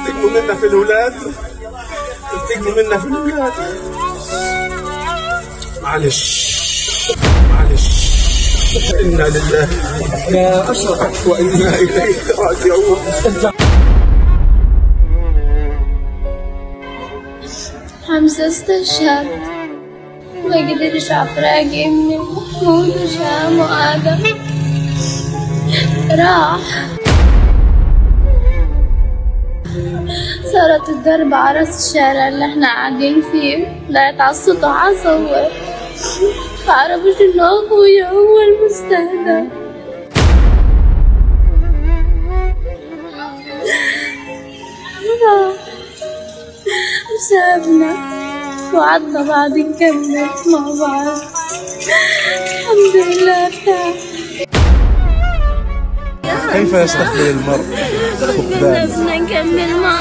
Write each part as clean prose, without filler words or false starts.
تجموا منا في الولاد، تجموا منا في الولاد. معلش إنا لله يا أشرف وإنا إليه راجعون. حمزة استشهد، ما قدرش عفراقي من محمود وشام وآدم، راح. صارت الضربة على راس الشارع اللي احنا قاعدين فيه، طلعت على السطح أصور، معرفش إن أخويا هو المستهدف. راح وسابنا، وعدنا بعد نكمل مع بعض. الحمد لله ارتاح. كيف يستقبل المرء فقدان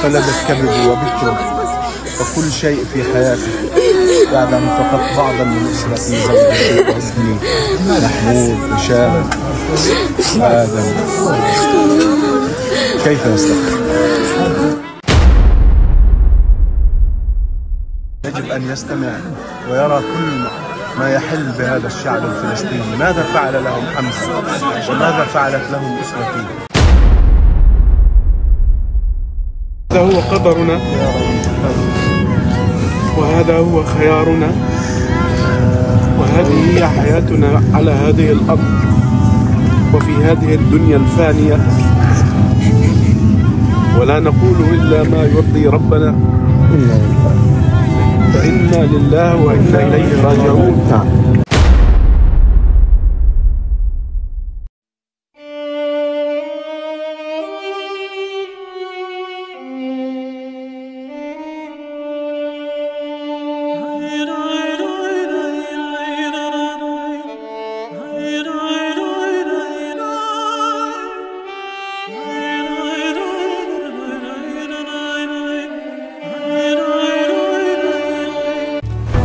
فلذة كبده وبكره وكل شيء في حياته بعد أن فقدت بعضا من أسرتي، زوجتي وابني محمود وشام وآدم؟ كيف يستقبل؟ يجب أن يستمع ويرى كل ما يحل بهذا الشعب الفلسطيني. ماذا فعل لهم حمزة وماذا فعلت لهم أسرتي؟ هذا هو قدرنا وهذا هو خيارنا وهذه هي حياتنا على هذه الأرض وفي هذه الدنيا الفانية، ولا نقول إلا ما يرضي ربنا، فإنا لله وإنا إليه راجعون.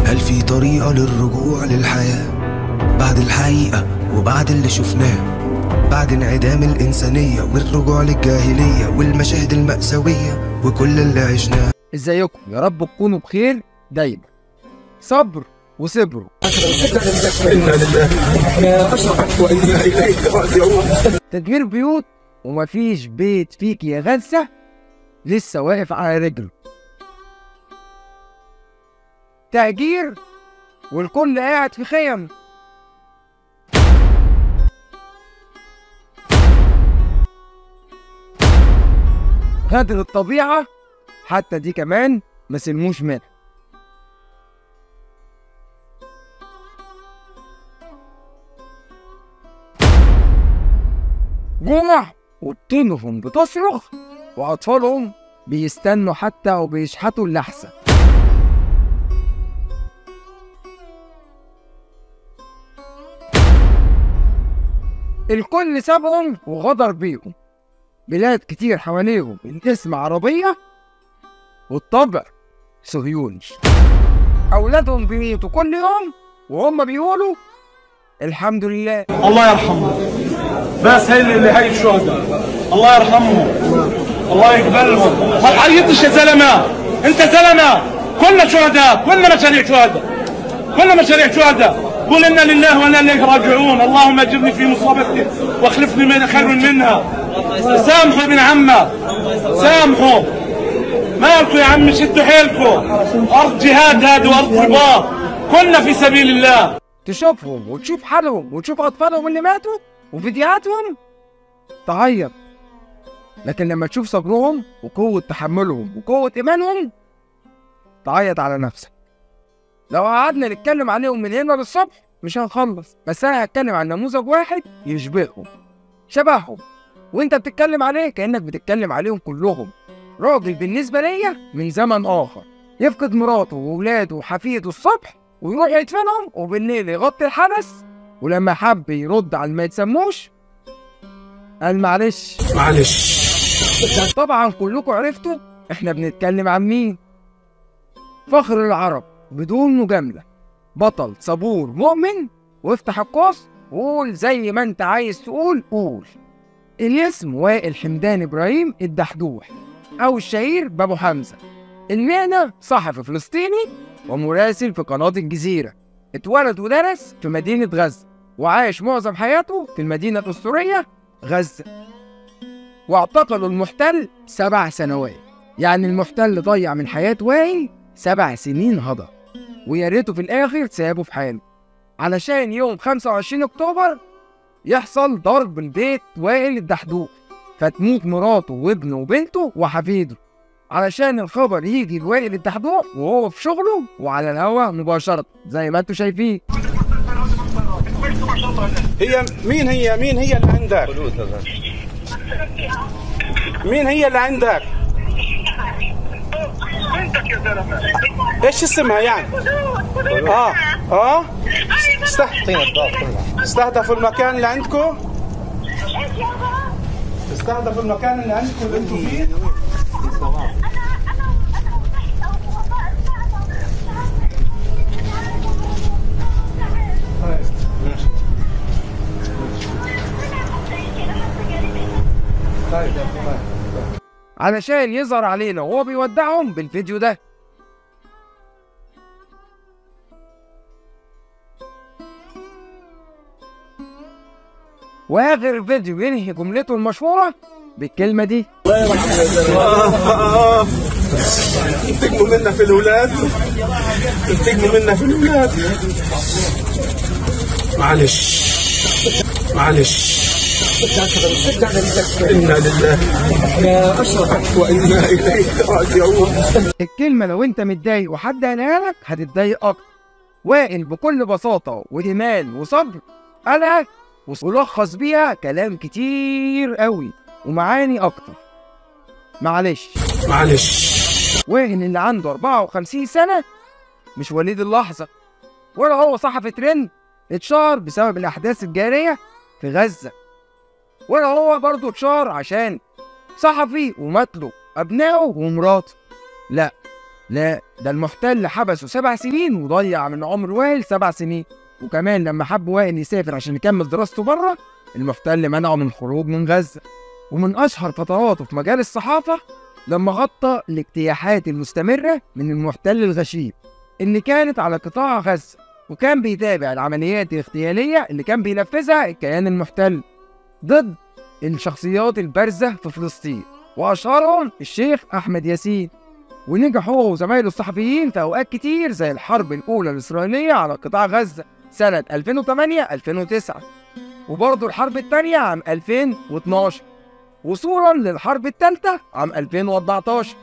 هل في طريقة للرجوع للحياة بعد الحقيقة وبعد اللي شفناه، بعد انعدام الإنسانية والرجوع للجاهلية والمشاهد المأساوية وكل اللي عشناه؟ ازيكم؟ يا رب تكونوا بخير دايما. صبر وصبروا. إنا لله يا أشرف وإنا إليه راجعون. تدمير بيوت ومفيش بيت فيك يا غزة لسه واقف على رجله. تهجير والكل قاعد في خيم. غدر الطبيعة حتى دي كمان ما سلموش منها. جوع وطينهم بتصرخ وأطفالهم بيستنوا حتى وبيشحتوا اللحسة. الكل سابهم وغدر بيهم. بلاد كتير حواليهم الاسم عربية والطبع صهيوني. أولادهم بيموتوا كل يوم وهم بيقولوا الحمد لله. الله يرحمهم، بس هي الشهداء الله يرحمهم، الله يقبلهم. ما تعيطش يا زلمة، أنت زلمة، كلنا شهداء، كلنا مشاريع شهداء، كلنا مشاريع شهداء. قل إنا لله وإنا إليه راجعون. اللهم أجرني في مصابتي واخلفني من خير منها. سامحوا ابن عمه، سامحوا، مالكم يا عم، شدوا حيلكم. أرض جهاد هذه وأرض رباط، كنا في سبيل الله. تشوفهم وتشوف حالهم وتشوف أطفالهم اللي ماتوا وفيديوهاتهم تعيط، لكن لما تشوف صبرهم وقوة تحملهم وقوة إيمانهم تعيط على نفسك. لو قعدنا نتكلم عليهم من هنا للصبح مش هنخلص، بس أنا هتكلم عن نموذج واحد يشبههم، شبههم، وأنت بتتكلم عليه كأنك بتتكلم عليهم كلهم. راجل بالنسبة ليا من زمن آخر يفقد مراته وولاده وحفيده الصبح ويروح يدفنهم وبالليل يغطي الحدث، ولما حب يرد على ما يتسموش قال معلش. طبعا كلكم عرفتوا احنا بنتكلم عن مين. فخر العرب بدون مجاملة، بطل صبور مؤمن، وافتح القوس وقول زي ما انت عايز تقول قول. الاسم وائل حمدان إبراهيم الدحدوح أو الشهير بابو حمزة. المهنة صحفي فلسطيني ومراسل في قناة الجزيرة. اتولد ودرس في مدينة غزة وعاش معظم حياته في المدينة الأسطورية غزة. واعتقلوا المحتل 7 سنوات، يعني المحتل ضيع من حياة وائل 7 سنين هدر، ويا ريته في الآخر سابه في حاله علشان يوم 25 أكتوبر يحصل ضرب البيت وائل الدحدوح، فتموت مراته وابنه وبنته وحفيده، علشان الخبر يجي لوائل الدحدوح وهو في شغله وعلى الهوا مباشرة زي ما انتوا شايفين. مين هي اللي عندك؟ مين هي اللي عندك؟ بنتك يا زلمه. ايش اسمها يعني؟ استهدفوا المكان اللي عندكم؟ استهدفوا المكان اللي عندكم اللي انتم فيه؟ علشان يظهر علينا وهو بيودعهم بالفيديو ده. واخر الفيديو ينهي جملته المشهورة بالكلمة دي: انتقموا منا في الأولاد، انتقموا منا في الأولاد. معلش إنا لله وإنا إليه راجعون. الكلمة لو انت متضايق وحد قالها لك هتتضايق اكتر. وائل بكل بساطة وإيمان وصبر قالها ولخص بيها كلام كتير قوي ومعاني اكتر. معلش وائل اللي عنده 54 سنة مش وليد اللحظة، ولا هو صحفي ترند اتشهر بسبب الأحداث الجارية في غزة، ولا هو برضه اتشهر عشان صحفي وماتله أبنائه ومراته. لا ده المحتل حبسه 7 سنين وضيع من عمر وائل 7 سنين، وكمان لما حب وائل يسافر عشان يكمل دراسته بره المحتل منعه من الخروج من غزة. ومن أشهر فتراته في مجال الصحافة لما غطى الاجتياحات المستمرة من المحتل الغشيم اللي كانت على قطاع غزة، وكان بيتابع العمليات الاغتيالية اللي كان بينفذها الكيان المحتل ضد الشخصيات البارزة في فلسطين، وأشهرهم الشيخ أحمد ياسين. ونجح هو وزمايله الصحفيين في أوقات كتير زي الحرب الأولى الإسرائيلية على قطاع غزة سنة 2008-2009، وبرضه الحرب الثانية عام 2012، وصولا للحرب الثالثة عام 2014.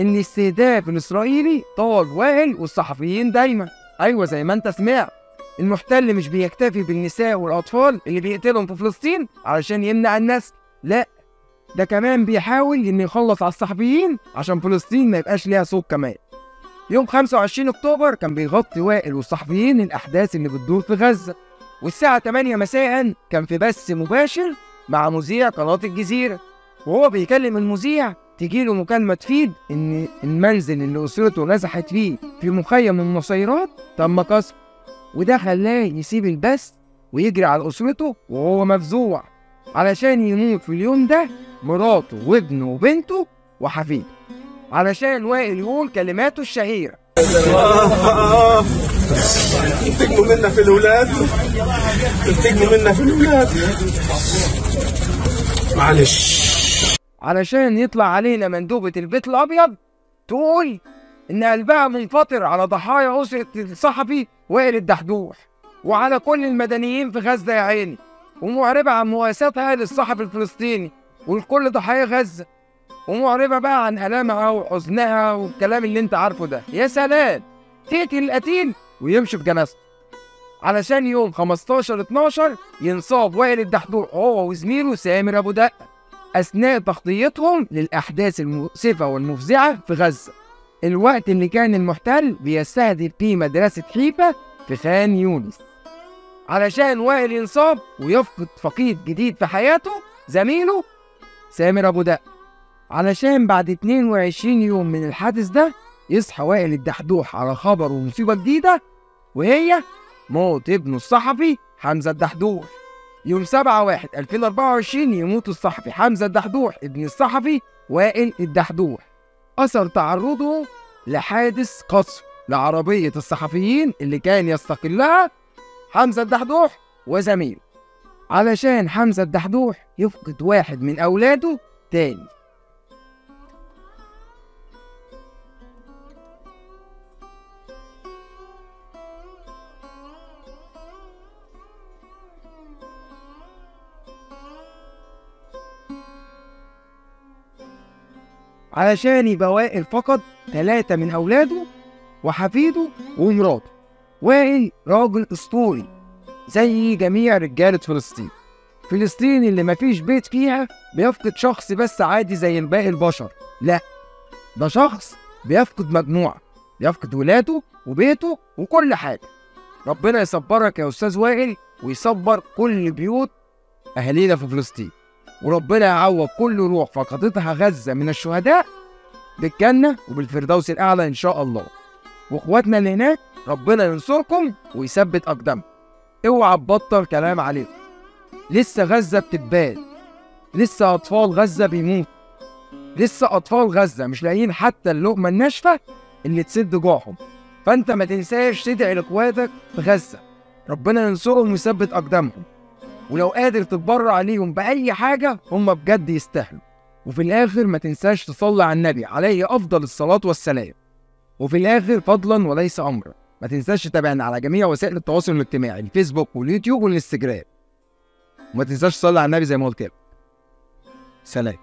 إن الاستهداف الإسرائيلي طال وائل والصحفيين دايما. أيوة زي ما أنت سمعت، المحتل مش بيكتفي بالنساء والأطفال اللي بيقتلهم في فلسطين علشان يمنع النسل، لا ده كمان بيحاول إنه يخلص على الصحفيين عشان فلسطين ما يبقاش ليها صوت كمان. يوم 25 أكتوبر كان بيغطي وائل والصحفيين الأحداث اللي بتدور في غزة، والساعة 8 مساء كان في بث مباشر مع مذيع قناة الجزيرة، وهو بيكلم المذيع تجيله مكالمة تفيد إن المنزل اللي أسرته نزحت فيه في مخيم النصيرات تم كسره، وده خلاه يسيب البث ويجري على أسرته وهو مفزوع علشان يموت في اليوم ده مراته وابنه وبنته وحفيده، علشان وائل يقول كلماته الشهيرة: انتقموا منا في الأولاد، انتقموا منا في الأولاد. معلش. علشان يطلع علينا مندوبة البيت الأبيض تقول إن قلبها منفطر على ضحايا أسرة الصحفي وائل الدحدوح وعلى كل المدنيين في غزة يا عيني، ومعربة عن مواساتها للصحفي الفلسطيني ولكل ضحايا غزة، ومعربة بقى عن ألامها وحزنها والكلام اللي أنت عارفه ده. يا سلام، تقتل القتيل ويمشي في جنازته. علشان يوم 15/12 ينصاب وائل الدحدوح هو وزميله سامر أبو دقة أثناء تغطيتهم للأحداث المؤسفة والمفزعة في غزة، الوقت اللي كان المحتل بيستهدف فيه مدرسة حيفا في خان يونس، علشان وائل ينصاب ويفقد فقيد جديد في حياته زميله سامر أبو دقة، علشان بعد 22 يوم من الحادث ده يصحى وائل الدحدوح على خبر ومصيبة جديدة، وهي موت ابنه الصحفي حمزة الدحدوح. يوم 7/1/2024 يموت الصحفي حمزة الدحدوح ابن الصحفي وائل الدحدوح أثر تعرضه لحادث قصف لعربية الصحفيين اللي كان يستقلها حمزة الدحدوح وزميله، علشان حمزة الدحدوح يفقد واحد من أولاده تاني. علشان يبقى وائل فقد 3 من أولاده وحفيده ومراته. وائل راجل أسطوري زي جميع رجالة فلسطين. فلسطين اللي مفيش بيت فيها بيفقد شخص بس عادي زي باقي البشر، لا، ده شخص بيفقد مجموعة، بيفقد ولاده وبيته وكل حاجة. ربنا يصبرك يا أستاذ وائل ويصبر كل بيوت أهالينا في فلسطين، وربنا يعوض كل روح فقدتها غزة من الشهداء بالجنة وبالفردوس الأعلى إن شاء الله. وإخواتنا اللي هناك ربنا ينصركم ويثبت أقدامكم. اوعى تبطل كلام عليكم. لسه غزة بتتباد، لسه أطفال غزة بيموتوا، لسه أطفال غزة مش لاقيين حتى اللقمة الناشفة اللي تسد جوعهم. فأنت ما تنساش تدعي لإخواتك في غزة، ربنا ينصرهم ويثبت أقدامهم. ولو قادر تتبرع عليهم بأي حاجة هم بجد يستاهلوا. وفي الآخر ما تنساش تصلي على النبي عليه أفضل الصلاة والسلام. وفي الآخر فضلا وليس أمرا ما تنساش تتابعنا على جميع وسائل التواصل الاجتماعي، الفيسبوك واليوتيوب والانستجرام. وما تنساش تصلي على النبي زي ما قلت لك. سلام.